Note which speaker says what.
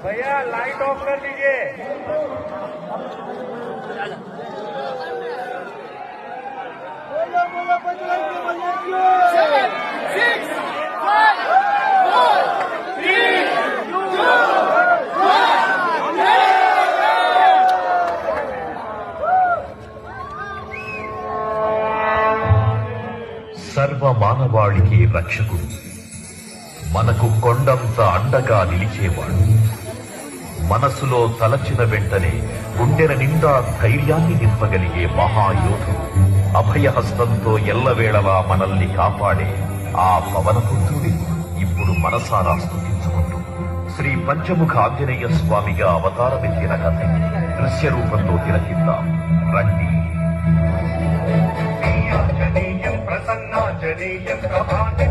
Speaker 1: भैया light of कर दीजिए।
Speaker 2: Seven, 6, 5, 4, 3, 2, 1.
Speaker 3: సర్వ మానవాళికి రక్షకుడు, మనకు కొండంత అండగా నిలిచేవాడు, మనసులో తలచిన వెంటనే గుండెల నిండా ధైర్యాన్ని నింపగలిగే మహాయోధుడు, అభయహస్తంతో ఎల్లవేళలా మనల్ని కాపాడే ఆ పవనపుత్రుడి ఇప్పుడు మనసారా స్తుతించుకుంటూ శ్రీ పంచముఖ ఆంజనేయ స్వామిగా అవతారమెత్తిన కథ దృశ్య రూపంలో తిలకిద్దాం రండి.
Speaker 1: प्रसन्नांजनेयं प्रभाते